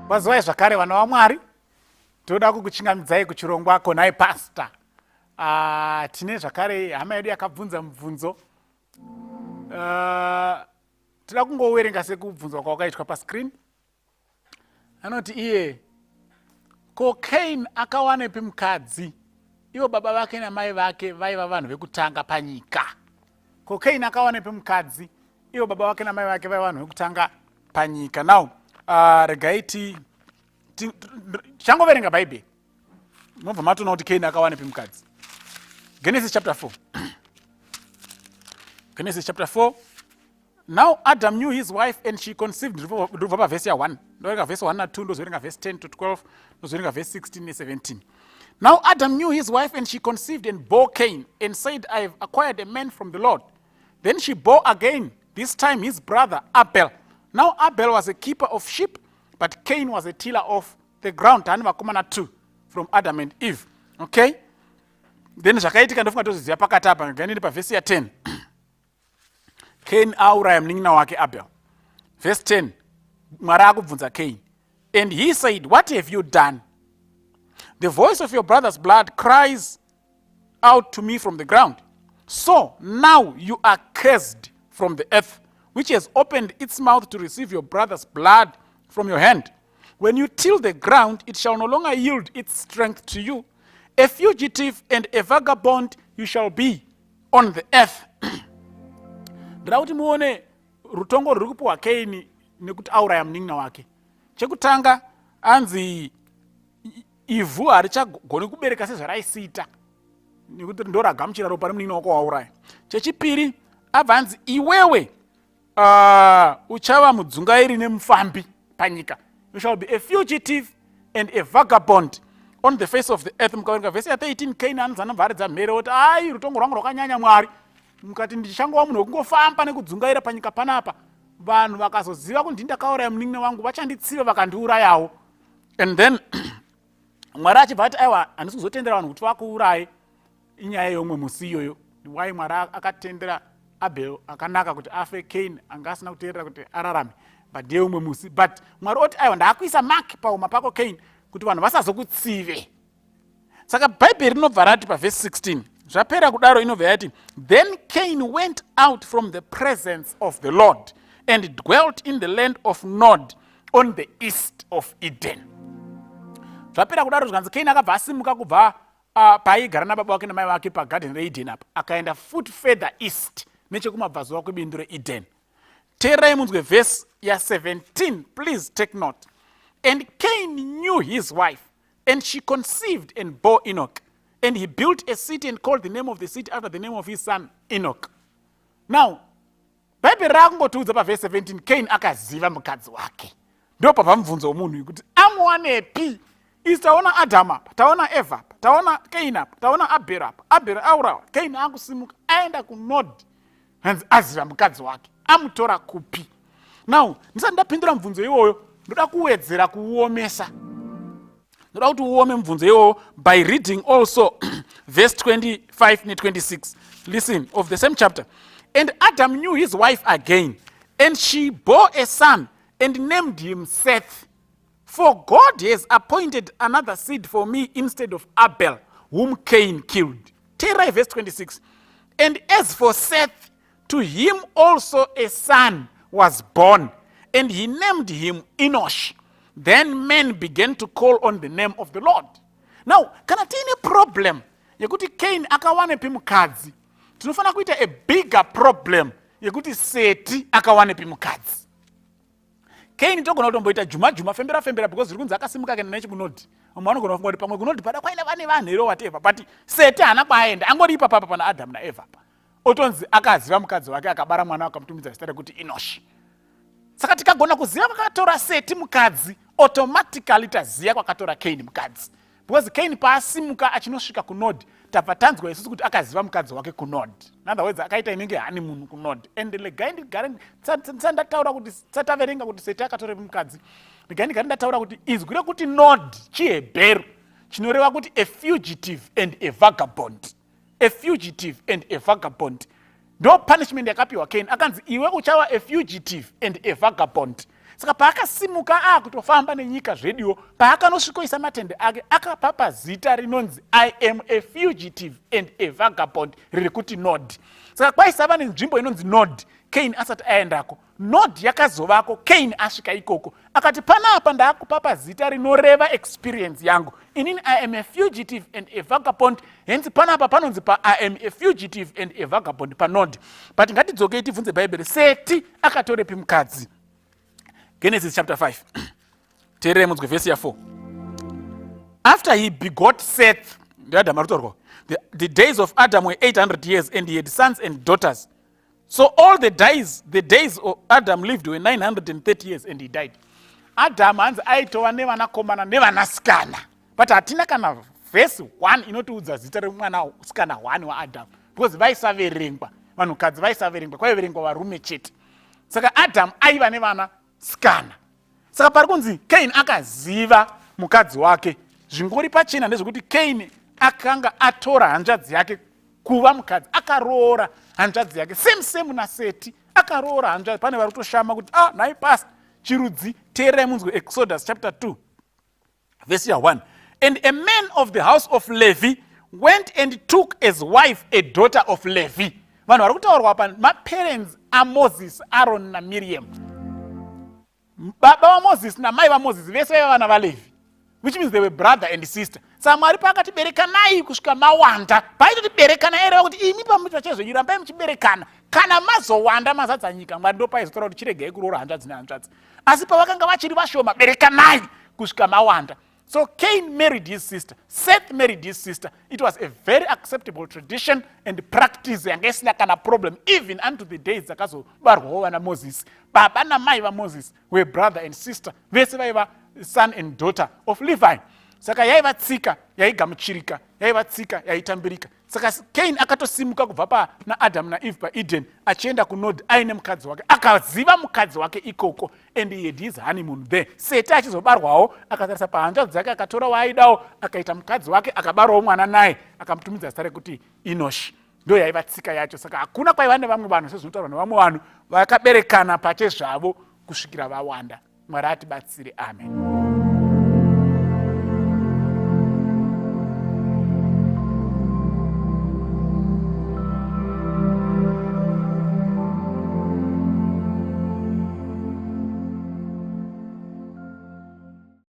Wazwai zvakare vana vaMwari, toda kukuchingamidzai kuchirongwa konai pastor. Tine zvakare hama yedu yakabvunza mubvunzo. Toda kungowerenga sekubvunzwa kwakaitwa pascreen. Anoti iye, ko Cain akawanepi mukadzi? Ivo baba vake namai vake vaiva vanhu vekutanga panyika. Ko Cain akawanepi mukadzi? Ivo baba vake namai vake vaiva vanhu vekutanga panyika. Now, regai changoverenga Bible. Mobva matona kuti Cain akawanepi mukadzi. Genesis chapter 4. Genesis chapter 4. Now Adam knew his wife and she conceived. Ndobva verse 1. Ndoverenga verse 1 na 2, ndozoverenga verse 10 to 12, ndozoverenga verse 16 and 17. Now Adam knew his wife and she conceived and bore Cain and said, I have acquired a man from the Lord. Then she bore again, this time his brother Abel. Now Abel was a keeper of sheep, but Cain was a tiller of the ground. Vakomana 2 from Adam and Eve. Okay? Then zvakaitika ndofunga toziziva pakati apa ngaini paverse ya 10. Cain auraya munin'ina wake Abel. Verse 10. Mwari akubvunza Cain. And he said, what have you done? The voice of your brother's blood cries out to me from the ground. So now you are cursed from the earth, which has opened its mouth to receive your brother's blood from your hand. When you till the ground, it shall no longer yield its strength to you. A fugitive and a vagabond you shall be on the earth. Ndira kuti muone rutongo ruri kupiwa Cain nekuti auraya munin'ina wake. Chekutanga anzi ivhu harichagoni kubereka sezvaraisiita nekuti ndoragamuchira ropa remunin'ina wako wauraya. Chechipiri abva anzi iwewe uchava mudzungairi nemufambi panyika. You shall be a fugitive and a vagabond on the face of the earth. Mukaverenga verse 13, Cain anzi anovharidza mhere kuti ai rutongo rwangu rwakanyanya Mwari. Mukati ndichangova munhu wekungofamba nekudzungaira panyika panapa. Vanhu vakazoziva kuti ndindakauraya munin'ina wangu vachanditsiva vakandiurayawo. And then Mwari achibva ati aiwa handisi kuzotendera vanhu kuti vakuuraye. Inyaya yomwe musi iyoyo. Why Mwari akatendera Abel akanaka kuti afe, Cain anga asina kuteerera kuti ararame. But yomwe musi. But Mwari oti aiwa ndakuisa mark pauma pako Cain kuti vanhu vasazokutsive. Saka Bible rinobva rati paverse 16. Zvapera kudaro inobva yati, then Cain went out from the presence of the Lord and dwelt in the land of Nod on the east of Eden. Zvapera kudaro zvanzi Cain akabva asimuka kubva paaigara nababa wake namai vake pagarden reEden apa akaenda foot further east nechekumabvazuva kwebindu reEden. Teerai munzwe verse ya 17, please take note. And Cain knew his wife, and she conceived and bore Enoch. And he built a city and called the name of the city after the name of his son Enoch. Now, Bible rakungotiudza paverse 17, Cain akaziva mukadzi wake. Ndo pabvunzo womunhu kuti amuwanepi? Isi taona Adam apa, taona Eva apa, taona Cain apa, taona Abel apa. Abel aurawa, Cain akusimuka aenda kunod. Hanzi aziva mukadzi wake. Amutora kupi? Now, ndisati ndapindura mubvunzo iwoyo, ndoda kuwedzera kuuomesa. Ndoda kuti uome mubvunzo iwoyo by reading also verse 25 and 26. Listen, of the same chapter. And Adam knew his wife again, and she bore a son and named him Seth. For God has appointed another seed for me instead of Abel, whom Cain killed. Terai verse 26. And as for Seth, to him also a son was born, and he named him Enosh. Then men began to call on the name of the Lord. Now, kana tiine problem yekuti Cain akawanepi mukadzi, tinofana kuita a bigger problem yekuti Seti akawanepi mukadzi. Cain togona kutomboita juma fembera because ziri kunzi akasimuka kana nechikunodi. Umwe anogona kufunga kuti pamwe kunodi pada kwaina vane vanhu ero whatever, but Seti haana kwaenda, angori ipapa pana Adam naEva pa. Otonzi akaziva mukadzi wake akabara mwana akamutumidza zita rekuti Enosh. Saka tikagona kuziva kwakatora Seti mukadzi, automatically taziva kwakatora Cain mukadzi. Because Cain paasimuka achinosvika kunod, tabva tanzwa isusu kuti akaziva mukadzi wake kunod. In other words, akaita inenge honeymoon kunod. And legai ndigare ndataura kuti sataverenga kuti Seti akatora mukadzi. Legai ndigare ndataura kuti izwi rekuti nod chiHebheru chinoreva kuti a fugitive and a vagabond. A fugitive and a vagabond. No punishment yakapiwa Cain. Akanzi iwe uchava a fugitive and a vagabond. Saka paakasimuka kutofamba nenyika zveduwo, paakanosvikoisa matende ake akapapa zita rinonzi I am a fugitive and a vagabond, riri kuti Nod. Saka kwaisava nenzvimbo inonzi Nod, Cain asati aendako. Nod yakazovako, Cain asvika ikoko. Akati panapa ndaakupapa zita rinoreva experience yangu. Inini I am a fugitive and a vagabond, hence panapa panonzi pa I am a fugitive and a vagabond pa Nod. But ngatidzokei tibvunze Bhaibheri, Seti akatorepi mukadzi? Genesis chapter 5. Teerere munzwe verse ya 4. After he begot Seth, the days of Adam were 800 years, and he had sons and daughters. So all the days of Adam lived were 930 years, and he died. Adam hanzi aitova nevanakomana nevanasikana. But hatina kana verse 1 inotiudza zita remwanasikana 1 waAdam, because vaisaverengwa, vanhukadzi vaisaverengwa, kwaiverengwa varume chete. Saka Adam aiva nevanasikana. Saka pari kunzi Cain akaziva mukadzi wake. Zvingori pachena ndezvekuti Cain akanga atora hanzvadzi yake kuva mukadzi, akaroora hanzvadzi yake, same naSeti akaroora hanzvadzi. Pane vari kutoshama kuti nhai pasta chirudzi. Teererai munzwe Exodus chapter 2 verse 1. And a man of the house of Levi went and took as wife a daughter of Levi. Vanhu vari kutaurwa pa maparents aMoses, Aaron naMiriam. Baba vaMoses namai vaMoses vese vaiva vana vaLevi, which means they were brother and sister. Saka Mwari pakatiberekanai kusvika mawanda. Paitotiberekana ere kuti imi pamuchachezodyira pai muchiberekana, kana mazowanda mazadza nyika, Mwari ndo paizotaura kuti chiregai kuroora hanzvadzi nehanzvadzi. Asi pavakanga vachiri vashoma, berekanai kusvika mawanda. So Cain married his sister, Seth married his sister. It was a very acceptable tradition and practice yanga isina kana problem even unto the days dzakazobarwawo vana Moses. Baba namai vaMoses were brother and sister, vese vaiva son and daughter of Levi. Saka yaiva tsika yaigamuchirika, yaiva tsika yaitambirika. Saka Cain akatosimuka kubva naAdam naEve paEden achienda kuNod aine mukadzi wake, akaziva mukadzi wake ikoko, and he had his honeymoon there. Seti achizobarwawo akatarisa pahanzvadzi dzake, akatora waaidawo akaita mukadzi wake, akabarawo mwana naye akamutumidza zita rekuti Enoshi. Ndo yaiva tsika yacho. Saka hakuna kwaiva nevamwe vanhu sezvinotaurwa nevamwe vanhu vakaberekana pachezvavo kusvikira vawanda. Mwari atibatsire, amen.